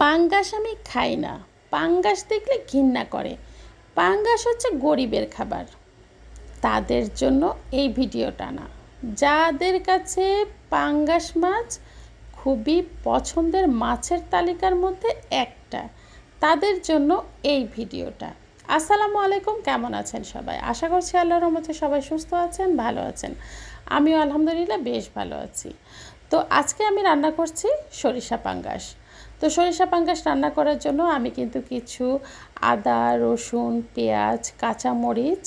পাঙ্গাস আমি খাই না। পাঙ্গাস দেখলে ঘৃণা করে। পাঙ্গাস হচ্ছে গরিবের খাবার। তাদের জন্য এই ভিডিওটা না। যাদের কাছে পাঙ্গাস মাছ খুবই পছন্দের মাছের তালিকার মধ্যে একটা, তাদের জন্য এই ভিডিওটা। আসসালামু আলাইকুম, কেমন আছেন সবাই? আশা করছি আল্লাহর রহমতে সবাই সুস্থ আছেন, ভালো আছেন। আমিও আলহামদুলিল্লাহ বেশ ভালো আছি। তো আজকে আমি রান্না করছি সরিষা পাঙ্গাস। তো সরিষা পাঙ্গাস রান্না করার জন্য আমি কিন্তু কিছু আদা, রসুন, পেঁয়াজ, কাঁচামরিচ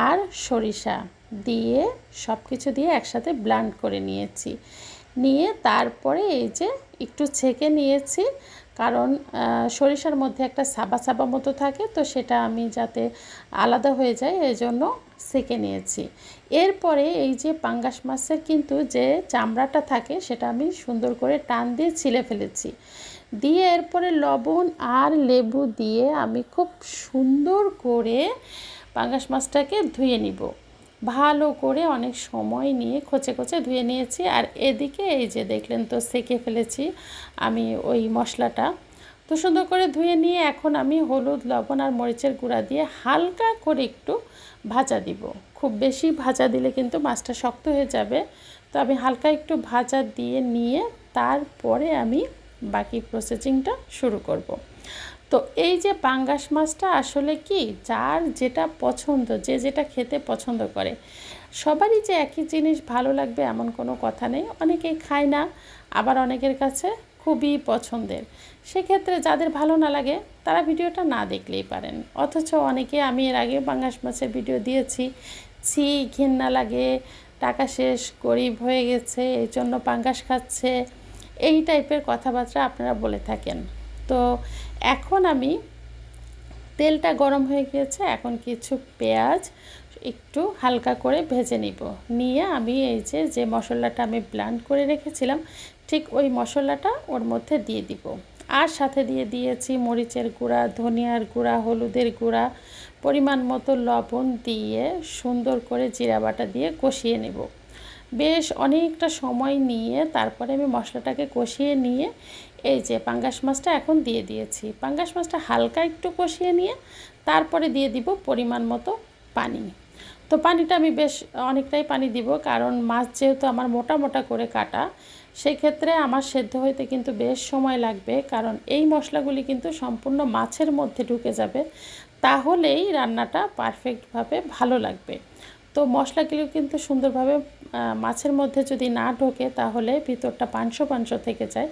আর সরিষা দিয়ে সব কিছু দিয়ে একসাথে ব্লেন্ড করে নিয়েছি। নিয়ে তারপরে এই যে একটু ছেঁকে নিয়েছি, কারণ সরিষার মধ্যে একটা সাবা সাবা মতো থাকে, তো সেটা আমি যাতে আলাদা হয়ে যায় এই জন্য ছেঁকে নিয়েছি। এরপরে এই যে পাঙ্গাস মাছের কিন্তু যে চামড়াটা থাকে সেটা আমি সুন্দর করে টান দিয়ে ছিলে ফেলেছি। দিয়ে এরপরে লবণ আর লেবু দিয়ে আমি খুব সুন্দর করে পাঙ্গাস মাছটাকে ধুয়ে নিব। ভালো করে অনেক সময় নিয়ে খোঁচে খোঁচে ধুয়ে নিয়েছি। আর এদিকে এই যে দেখলেন তো সেঁকে ফেলেছি আমি ওই মশলাটা। তো সুন্দর করে ধুয়ে নিয়ে এখন আমি হলুদ, লবণ আর মরিচের গুঁড়া দিয়ে হালকা করে একটু ভাজা দিব। খুব বেশি ভাজা দিলে কিন্তু মাছটা শক্ত হয়ে যাবে। তো আমি হালকা একটু ভাজা দিয়ে নিয়ে তারপরে আমি বাকি প্রসেসিংটা শুরু করব। তো এই যে পাঙ্গাস মাছটা আসলে কি, যার যেটা পছন্দ, যে যেটা খেতে পছন্দ করে, সবারই যে একই জিনিস ভালো লাগবে এমন কোনো কথা নেই। অনেকেই খায় না, আবার অনেকের কাছে খুবই পছন্দের। সেক্ষেত্রে যাদের ভালো না লাগে তারা ভিডিওটা না দেখলেই পারেন। অথচ অনেকে, আমি এর আগে পাঙ্গাস মাছের ভিডিও দিয়েছি, ছি ঘেন্না লাগে, টাকা শেষ, গরিব হয়ে গেছে, এই জন্য পাঙ্গাস খাচ্ছে, এই টাইপের কথাবার্তা আপনারা বলে থাকেন। তো এখন আমি, তেলটা গরম হয়ে গিয়েছে, এখন কিছু পেঁয়াজ একটু হালকা করে ভেজে নিব। নিয়ে আমি এই যে মশলাটা আমি ব্লেন্ড করে রেখেছিলাম, ঠিক ওই মশলাটা ওর মধ্যে দিয়ে দিব। আর সাথে দিয়ে দিয়েছি মরিচের গুঁড়া, ধনিয়ার গুঁড়া, হলুদের গুঁড়া, পরিমাণ মতো লবণ দিয়ে সুন্দর করে জিরা বাটা দিয়ে কষিয়ে নেব। বেশ অনেকটা সময় নিয়ে তারপরে আমি মশলাটাকে কষিয়ে নিয়ে এই যে পাঙ্গাস মাছটা এখন দিয়ে দিয়েছি। পাঙ্গাস মাছটা হালকা একটু কষিয়ে নিয়ে তারপরে দিয়ে দিব পরিমাণ মতো পানি। তো পানিটা আমি বেশ অনেকটাই পানি দিব, কারণ মাছ যেহেতু আমার মোটা মোটা করে কাটা, সেক্ষেত্রে আমার সেদ্ধ হইতে কিন্তু বেশ সময় লাগবে, কারণ এই মশলাগুলি কিন্তু সম্পূর্ণ মাছের মধ্যে ঢুকে যাবে, তাহলেই রান্নাটা পারফেক্টভাবে ভালো লাগবে। তো মশলাগুলো কিন্তু সুন্দরভাবে মাছের মধ্যে যদি না ঢোকে তাহলে ভিতরটা পানসো পানসো থেকে যায়।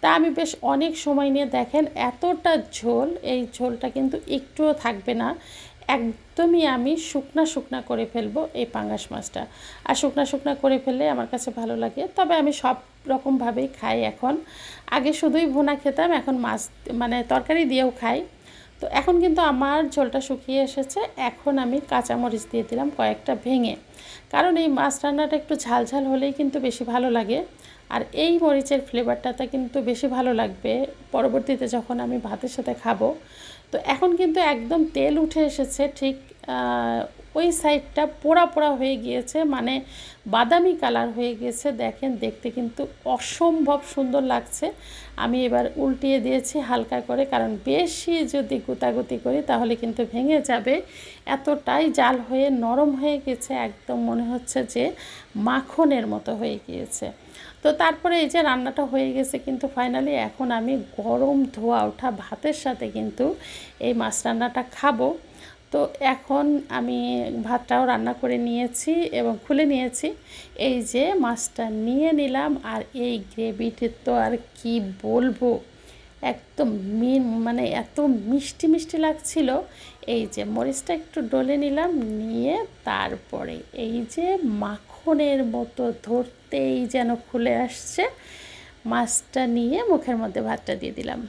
তা আমি বেশ অনেক সময় নিয়ে, দেখেন এতটা ঝোল, এই ঝোলটা কিন্তু একটুও থাকবে না, একদমই আমি শুকনা শুকনা করে ফেলবো এই পাঙ্গাস মাছটা। আর শুকনা শুকনা করে ফেললে আমার কাছে ভালো লাগে। তবে আমি সব রকমভাবেই খাই এখন। আগে শুধুই ভুনা খেতাম, এখন মাছ মানে তরকারি দিয়েও খাই। তো এখন কিন্তু আমার ঝোলটা শুকিয়ে এসেছে। এখন আমি কাঁচামরিচ দিয়ে দিলাম কয়েকটা ভেঙে, কারণ এই মাছ রান্নাটা একটু ঝাল ঝাল হলেই কিন্তু বেশি ভালো লাগে। আর এই মরিচের ফ্লেভারটাতে কিন্তু বেশি ভালো লাগবে পরবর্তীতে যখন আমি ভাতের সাথে খাবো। তো এখন কিন্তু একদম তেল উঠে এসেছে, ঠিক ওই সাইডটা পোড়া পোড়া হয়ে গিয়েছে, মানে বাদামি কালার হয়ে গিয়েছে। দেখেন দেখতে কিন্তু অসম্ভব সুন্দর লাগছে। আমি এবার উল্টিয়ে দিয়েছি হালকা করে, কারণ বেশি যদি গুতাগুতি করি তাহলে কিন্তু ভেঙে যাবে। এতটাই জাল হয়ে নরম হয়ে গেছে, একদম মনে হচ্ছে যে মাখনের মতো হয়ে গিয়েছে। তো তারপরে এই যে রান্নাটা হয়ে গেছে কিন্তু ফাইনালি, এখন আমি গরম ধোয়া ওঠা ভাতের সাথে কিন্তু এই মাছ রান্নাটা খাবো। তো এখন আমি ভাতটাও রান্না করে নিয়েছি এবং খুলে নিয়েছি। এই যে মাছটা নিয়ে নিলাম, আর এই গ্রেভিটি তো আর কি বলবো, একদম মানে এত মিষ্টি মিষ্টি লাগছিল। এই যে মরিচটা একটু ডলে নিলাম, নিয়ে তারপরে এই যে মাখনের মতো ধরতেই যেন খুলে আসছে, মাছটা নিয়ে মুখের মধ্যে ভাতটা দিয়ে দিলাম।